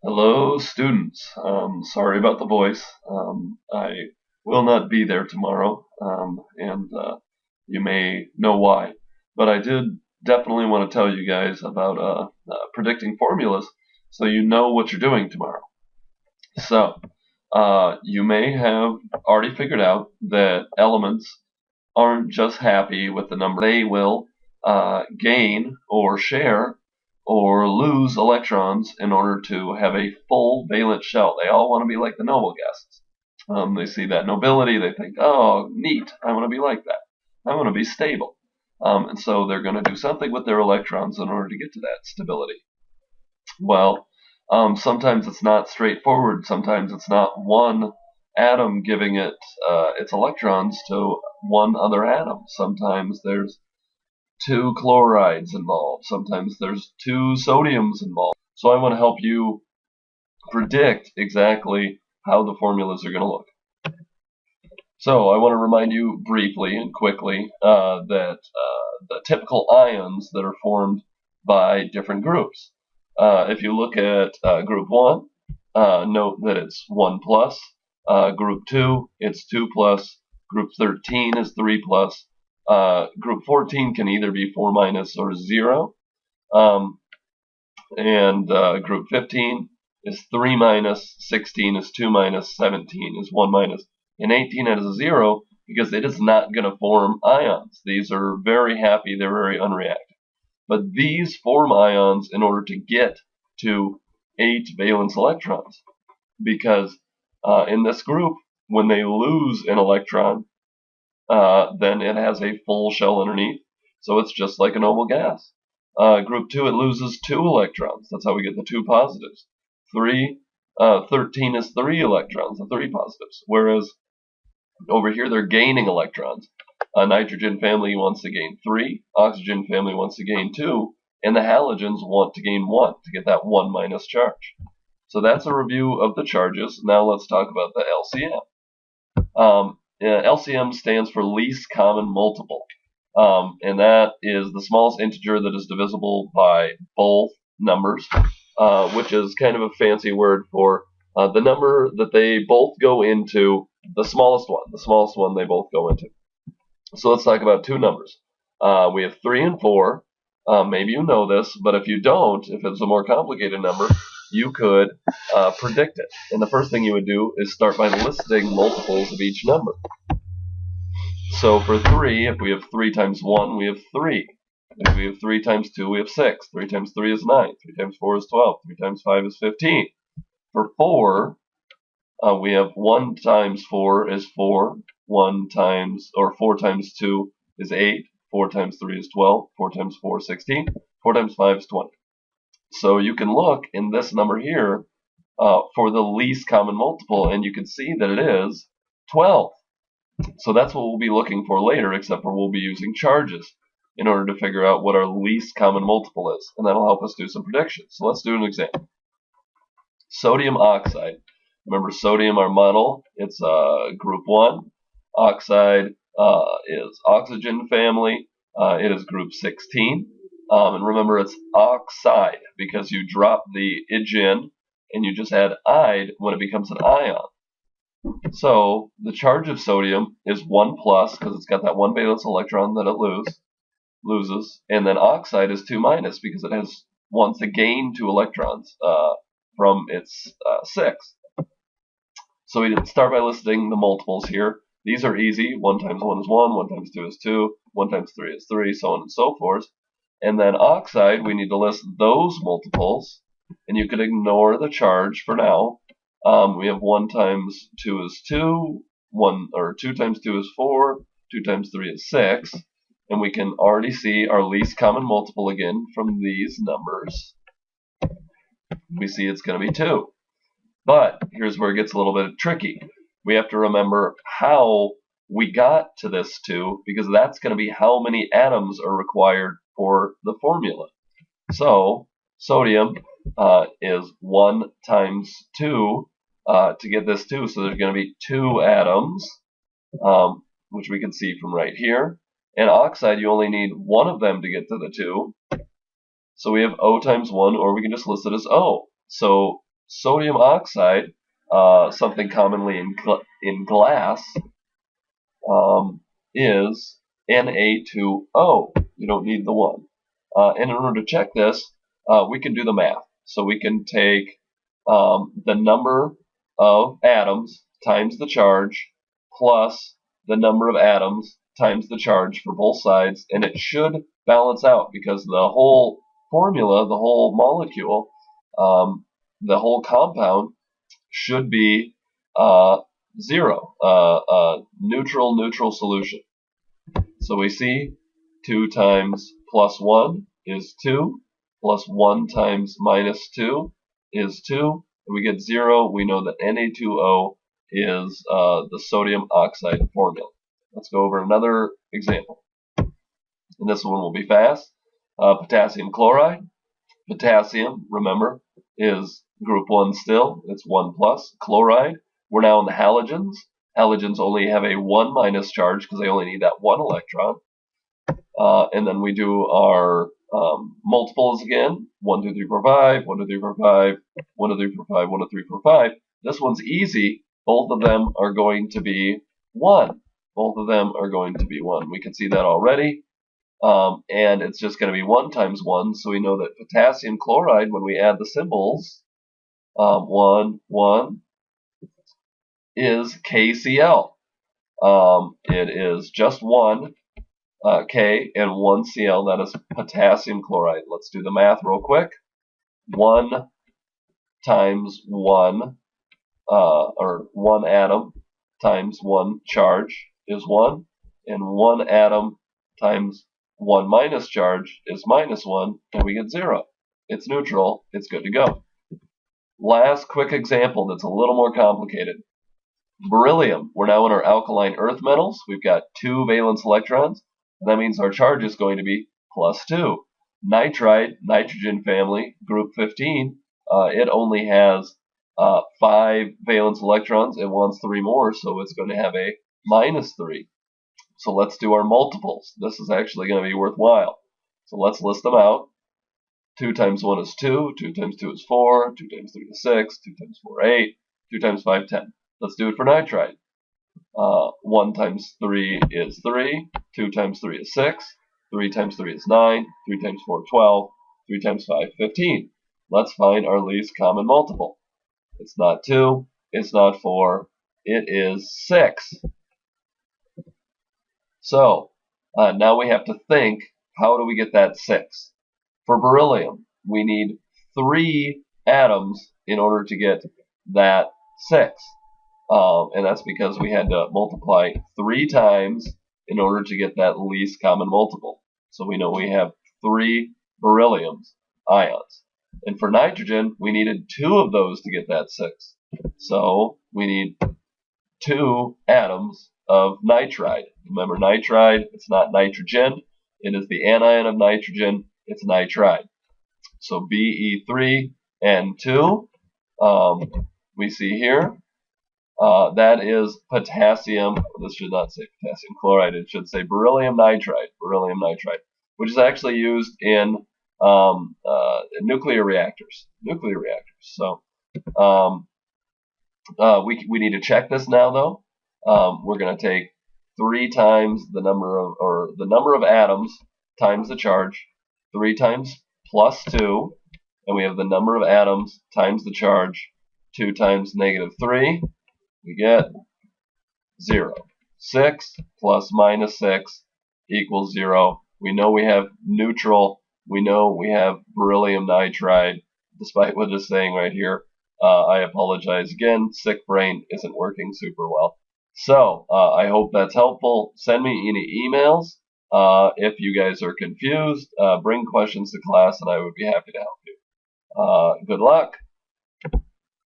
Hello, students. Sorry about the voice. I will not be there tomorrow, and you may know why. But I did definitely want to tell you guys about predicting formulas so you know what you're doing tomorrow. So, you may have already figured out that elements aren't just happy with the number. They will gain or share or lose electrons in order to have a full valence shell. They all want to be like the noble gases. They see that nobility, they think, oh, neat, I want to be like that. I want to be stable. And so they're going to do something with their electrons in order to get to that stability. Well, sometimes it's not straightforward. Sometimes it's not one atom giving it its electrons to one other atom. Sometimes there's two chlorides involved. Sometimes there's two sodiums involved. So I want to help you predict exactly how the formulas are going to look. So I want to remind you briefly and quickly that the typical ions that are formed by different groups. If you look at group 1, note that it's 1 plus. Group 2, it's 2 plus. Group 13 is 3 plus. Group 14 can either be 4 minus or 0. And group 15 is 3 minus, 16 is 2 minus, 17 is 1 minus, and 18 is a 0 because it is not going to form ions. These are very happy, they're very unreactive. But these form ions in order to get to 8 valence electrons because in this group, when they lose an electron, then it has a full shell underneath, so it's just like a noble gas. Group 2, it loses 2 electrons. That's how we get the 2 positives. 13 is 3 electrons, the 3 positives. Whereas over here, they're gaining electrons. A nitrogen family wants to gain 3, oxygen family wants to gain 2, and the halogens want to gain 1 to get that 1 minus charge. So that's a review of the charges. Now let's talk about the LCM. LCM stands for least common multiple. And that is the smallest integer that is divisible by both numbers, which is kind of a fancy word for the number that they both go into, the smallest one they both go into. So let's talk about two numbers. We have 3 and 4. Maybe you know this, but if you don't, if it's a more complicated number, you could predict it. And the first thing you would do is start by listing multiples of each number. So for 3, if we have 3 times 1, we have 3. If we have 3 times 2, we have 6. 3 times 3 is 9. 3 times 4 is 12. 3 times 5 is 15. For 4, we have 1 times 4 is 4. 4 times 2 is 8. 4 times 3 is 12. 4 times 4 is 16. 4 times 5 is 20. So you can look in this number here for the least common multiple, and you can see that it is 12. So that's what we'll be looking for later, except for we'll be using charges in order to figure out what our least common multiple is, and that'll help us do some predictions. So let's do an example. Sodium oxide. Remember, sodium, our model, it's group 1. Oxide is oxygen family. It is group 16. And remember, it's oxide because you drop the -in and you just add "ide" when it becomes an ion. So the charge of sodium is 1 plus because it's got that 1 valence electron that it loses, and then oxide is 2 minus because it wants to gain 2 electrons from its 6. So we start by listing the multiples here. These are easy. 1 times 1 is 1, 1 times 2 is 2, 1 times 3 is 3, so on and so forth. And then oxide, we need to list those multiples, and you could ignore the charge for now. We have 1 times 2 is 2, 2 times 2 is 4, 2 times 3 is 6, and we can already see our least common multiple again from these numbers. We see it's going to be 2. But here's where it gets a little bit tricky. We have to remember how we got to this 2, because that's going to be how many atoms are required for the formula. So sodium is 1 times 2 to get this 2. So there's going to be 2 atoms, which we can see from right here. And oxide, you only need 1 of them to get to the 2. So we have O times 1, or we can just list it as O. So sodium oxide, something commonly in glass, is Na2O. You don't need the 1. And in order to check this, we can do the math. So we can take the number of atoms times the charge plus the number of atoms times the charge for both sides, and it should balance out because the whole formula, the whole molecule, the whole compound should be 0, neutral solution. So we see 2 times plus 1 is 2, plus 1 times minus 2 is 2, and we get 0. We know that Na2O is the sodium oxide formula. Let's go over another example. And this one will be fast. Potassium chloride. Potassium, remember, is group 1 still. It's 1 plus. Chloride, we're now in the halogens. Halogens only have a 1 minus charge because they only need that 1 electron. And then we do our multiples again. 1, 2, 3, 4, 5, 1, 2, 3, 4, 5, 1, 2, 3, 4, 5, 1, 2, 3, 4, 5. This one's easy. Both of them are going to be 1. Both of them are going to be 1. We can see that already. And it's just going to be 1 times 1, so we know that potassium chloride, when we add the symbols, 1, 1, is KCl. It is just 1 K and 1 Cl, that is potassium chloride. Let's do the math real quick. 1 times 1, or 1 atom times 1 charge is 1, and 1 atom times 1 minus charge is minus 1, and we get 0. It's neutral. It's good to go. Last quick example that's a little more complicated. Beryllium. We're now in our alkaline earth metals. We've got 2 valence electrons, and that means our charge is going to be plus 2. Nitride, nitrogen family, group 15, it only has 5 valence electrons. It wants 3 more, so it's going to have a minus 3. So let's do our multiples. This is actually going to be worthwhile. So let's list them out. 2 times 1 is 2, 2 times 2 is 4, 2 times 3 is 6, 2 times 4 is 8, 2 times 5 is 10. Let's do it for nitride. 1 times 3 is 3, 2 times 3 is 6, 3 times 3 is 9, 3 times 4 is 12, 3 times 5 is 15. Let's find our least common multiple. It's not 2, it's not 4, it is 6. So, now we have to think, how do we get that 6? For beryllium, we need 3 atoms in order to get that 6. And that's because we had to multiply 3 times in order to get that least common multiple. So we know we have 3 beryllium ions. And for nitrogen, we needed 2 of those to get that 6. So we need 2 atoms of nitride. Remember, nitride, it's not nitrogen. It is the anion of nitrogen. It's nitride. So Be3N2, we see here, that is potassium. This should not say potassium chloride. It should say beryllium nitride, which is actually used in nuclear reactors. So we need to check this now, though. We're going to take 3 times the number of atoms times the charge, 3 times plus 2, and we have the number of atoms times the charge, 2 times negative 3, we get 0. 6 plus minus 6 equals 0. We know we have neutral. We know we have beryllium nitride, despite what it's saying right here. I apologize again. Sick brain isn't working super well. So I hope that's helpful. Send me any emails if you guys are confused. Bring questions to class, and I would be happy to help you. Good luck.